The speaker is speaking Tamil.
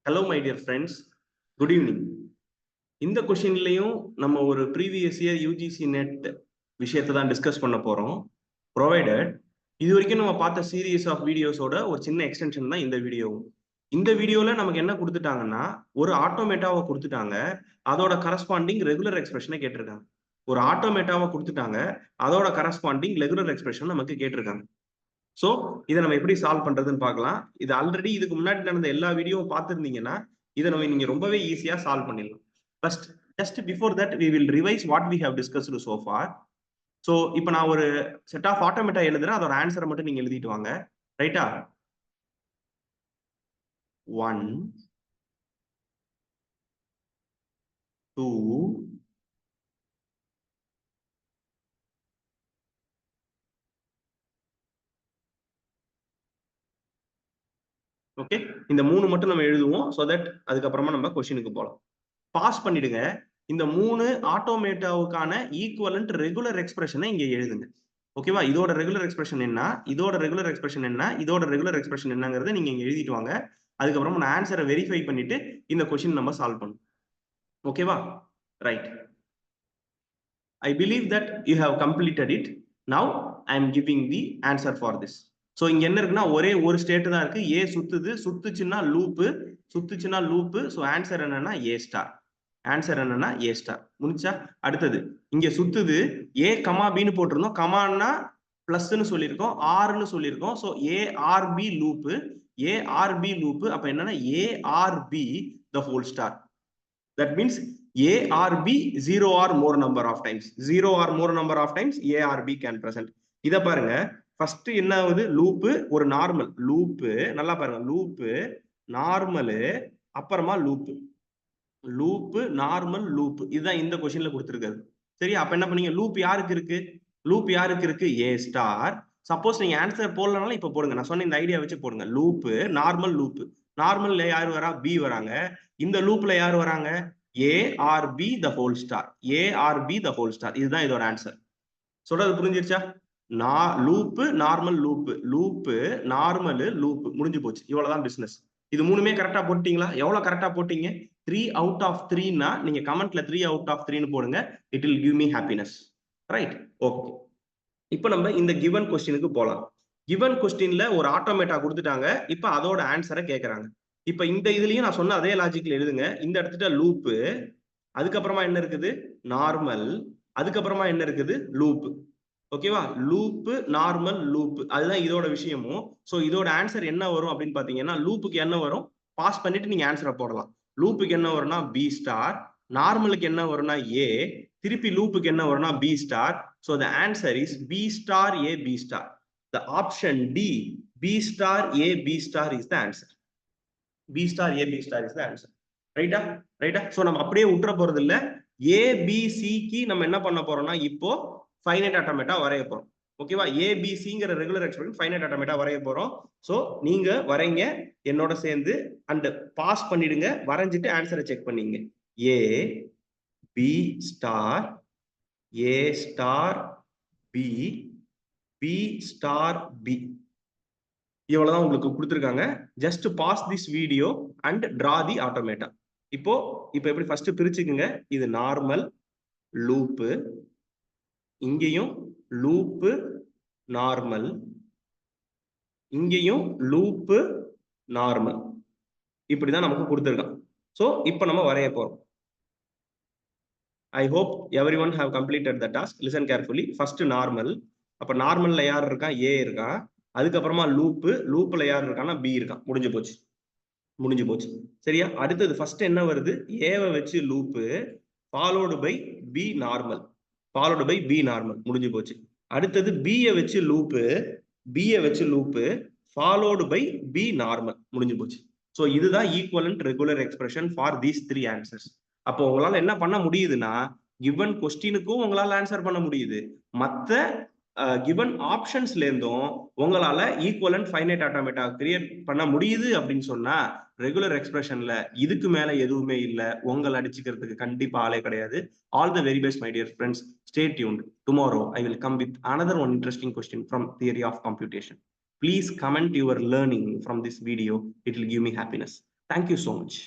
Hello my dear friends, good evening. இந்த கொஸ்டின்லயும் நம்ம ஒரு ப்ரீவியஸ் இயர் யூஜிசி நெட் விஷயத்தை தான் டிஸ்கஸ் பண்ண போறோம். ப்ரொவைடட் இது வரைக்கும் நம்ம பார்த்த சீரீஸ் ஆஃப் வீடியோஸோட ஒரு சின்ன எக்ஸ்டென்ஷன் தான் இந்த வீடியோ. இந்த வீடியோல நமக்கு என்ன கொடுத்துட்டாங்கன்னா, ஒரு ஆட்டோமேட்டாவை கொடுத்துட்டாங்க, அதோட கரஸ்பாண்டிங் ரெகுலர் எக்ஸ்பிரஷனை கேட்டிருக்காங்க. ஒரு ஆட்டோமேட்டாவை கொடுத்துட்டாங்க, அதோட கரஸ்பாண்டிங் ரெகுலர் எக்ஸ்பிரஷன் நமக்கு கேட்டிருக்காங்க. ஸோ இதை நம்ம எப்படி சால்வ் பண்றதுன்னு பார்க்கலாம். இது ஆல்ரெடி இதுக்கு முன்னாடி நடந்த எல்லா வீடியோவும் பார்த்துருந்தீங்கன்னா இதை நம்ம நீங்க ரொம்பவே ஈஸியா சால்வ் பண்ணிடலாம். First just before that we will revise what we have discussed so far. So இப்போ நான் ஒரு செட் ஆஃப் ஆட்டோமேட்டா எழுதுறேன், அதோட ஆன்சரை மட்டும் நீங்க எழுதிட்டு வாங்க. ரைட்டா? 1 2 ஓகே, இந்த 3 மட்டும் நம்ம எழுதுவோம். ஸோ தட் அதுக்கப்புறமா நம்ம கொஸ்டினுக்கு போகலாம். பாஸ் பண்ணிடுங்க. இந்த 3 ஆட்டோமேட்டாவுக்கான ஈக்குவலன்ட் ரெகுலர் எக்ஸ்பிரஷனை இங்க எழுதுங்க. ஓகேவா? இதோட ரெகுலர் எக்ஸ்பிரஷன் என்ன, இதோட ரெகுலர் எக்ஸ்பிரஷன் என்ன, இதோட ரெகுலர் எக்ஸ்பிரஷன் என்னங்கிறத நீங்க இங்க எழுதிட்டு வாங்க. அதுக்கப்புறமா நான் ஆன்சரை வெரிஃபை பண்ணிட்டு இந்த கொஸ்டின் நம்ம சால்வ் பண்ணுவோம். ஓகேவா? Right. I believe that you have completed it. Now I am giving the answer for this. So இங்க என்ன இருக்குன்னா, ஒரே ஒரு ஸ்டேட் தான் இருக்கு. ஏ சுத்துது, சுத்துச்சுன்னா லூப்பு, சுத்துச்சுன்னா லூப்பு. ஸோ ஆன்சர் என்னன்னா ஏ ஸ்டார். ஆன்சர் என்னன்னா ஏ ஸ்டார். முடிச்சா? அடுத்தது இங்க சுத்துது, ஏ கமா பின்னு போட்டிருந்தோம், கமான்னா பிளஸ்ன்னு சொல்லியிருக்கோம், ஆர்னு சொல்லியிருக்கோம். So A R B loop, A R B loop. அப்ப என்னன்னா A R B the whole star. That means A or B 0 or more number of times. 0 or more number of times A or B can present. இத பாருங்க, ஃபர்ஸ்ட் என்ன ஆகுது? லூப்பு, ஒரு நார்மல் லூப்பு. நல்லா பாருங்க, லூப்பு நார்மல், அப்புறமா லூப்பு, லூப்பு நார்மல் லூப். இதுதான் இந்த கொஸ்டின்ல கொடுத்திருக்காரு. சரி, அப்ப என்ன பண்ணீங்க? லூப் யாருக்கு இருக்கு? லூப் யாருக்கு இருக்கு? ஏ ஸ்டார். சப்போஸ் நீங்க ஆன்சர் போடலனாலும் இப்ப போடுங்க, நான் சொன்ன இந்த ஐடியா வச்சு போடுங்க. லூப்பு நார்மல் லூப், நார்மல்ல யாரு வரா? பி வராங்க. இந்த லூப்ல யாரு வராங்க? A R B the whole star, a R B the whole star. இதுதான் இதோட ஆன்சர். சொல்றது புரிஞ்சிருச்சா? Loop normal loop, loop normal loop. முடிஞ்சு போச்சு. இவ்வளவுதான் பிசினஸ். இது மூணுமே கரெக்டா போட்டீங்களா? எவ்வளவு கரெக்டா போட்டீங்க? 3 out of 3னா நீங்க கமெண்ட்ல 3 out of 3ன்னு போடுங்க. It will give me happiness. Right? Okay, இப்போ நம்ம இந்த கிவன் கொஸ்டினுக்கு போலாம். கிவன் கொஸ்டின்ல ஒரு ஆட்டோமேட்டா கொடுத்துட்டாங்க, இப்போ அதோட ஆன்சரை கேட்கறாங்க. இப்போ இந்த இதுலயும் நான் சொன்ன அதே லாஜிக்ல எழுதுங்க. இந்த இடத்துல லூப்பு, அதுக்கப்புறமா என்ன இருக்குது? நார்மல், அதுக்கப்புறமா என்ன இருக்குது? லூப். ஓகேவா? லூப்பு நார்மல் லூப், அதுதான் இதோட விஷயமும். சோ இதோட ஆன்சர் என்ன வரும் அப்படின்னு பாத்தீங்கன்னா, லூப்புக்கு என்ன வரும்? பாஸ் பண்ணிட்டு நீங்க ஆன்சரை போடலாம். லூப்புக்கு என்ன வரும்னா பி ஸ்டார், நார்மலுக்கு என்ன வரும்னா ஏ, திருப்பி லூப்புக்கு என்ன வரும்னா B star. So the answer is B star A B star. The option D, B star A B star is the answer. B star A B star is the answer. ரைட்டா? ரைட்டா? ஸோ நம்ம அப்படியே விட்டுற போறது இல்ல. ஏபிசிக்கு நம்ம என்ன பண்ண போறோம்னா, இப்போ ஃபைனைட் ஆட்டோமேட்டா வரைய போறோம். ஓகேவா? ஏபிசிங்கிற ரெகுலர் எக்ஸ்பிரஷன் ஃபைனைட் ஆட்டோமேட்டா வரைய போறோம். ஸோ நீங்க வரைங்க என்னோட சேர்ந்து, அண்ட் பாஸ் பண்ணிடுங்க. வரைஞ்சிட்டு ஆன்சரை செக் பண்ணீங்க. A B star, a star b, b star b. இவ்வளவுதான் உங்களுக்கு கொடுத்துருக்காங்க. Just pause this video and draw the automata. இப்போ எப்படி ஃபர்ஸ்ட் பிரிச்சுக்குங்க. இது நார்மல் லூப்பு, இங்கேயும் லூப்பு நார்மல், இங்கேயும் லூப்பு நார்மல். இப்படிதான் நமக்கு கொடுத்துருக்கான். சோ இப்போ நம்ம வரைய போறோம். I hope everyone have completed the task. Listen carefully. First normal. அப்ப நார்மல்ல யார் இருக்கா? ஏ இருக்கா. அதுக்கப்புறமா லூப்பு, லூப்ல யார் இருக்கான்னா பி இருக்கான். முடிஞ்சு போச்சு, முடிஞ்சு போச்சு. சரியா? அடுத்தது ஃபர்ஸ்ட் என்ன வருது? ஏவை வச்சு loop, followed by B normal, followed by B normal. முடிஞ்சு போச்சு. அடுத்தது பியை வச்சு லூப்பு, பியை வச்சு loop, followed by B normal. முடிஞ்சு போச்சு. ஸோ இதுதான் equivalent regular expression for these 3 answers. அப்போ உங்களால என்ன பண்ண முடியுதுன்னா, கிவன் கொஸ்டினுக்கும் உங்களால ஆன்சர் பண்ண முடியுது, மற்ற கிவன் ஆப்ஷன்ஸ்ல இருந்தும் உங்களால ஈக்குவலன்ட் ஃபைனைட் ஆட்டோமேட்டா கிரியேட் பண்ண முடியுது அப்படின்னு சொன்னா, ரெகுலர் எக்ஸ்பிரஷன்ல இதுக்கு மேல எதுவுமே இல்ல. உங்களை அடிச்சுக்கிறதுக்கு கண்டிப்பா ஆளே கிடையாது. All the very best my dear friends. Stay tuned. Tomorrow I will come with another one interesting question from theory of computation. Please comment your learning from this video. It will give me happiness. Thank you so much.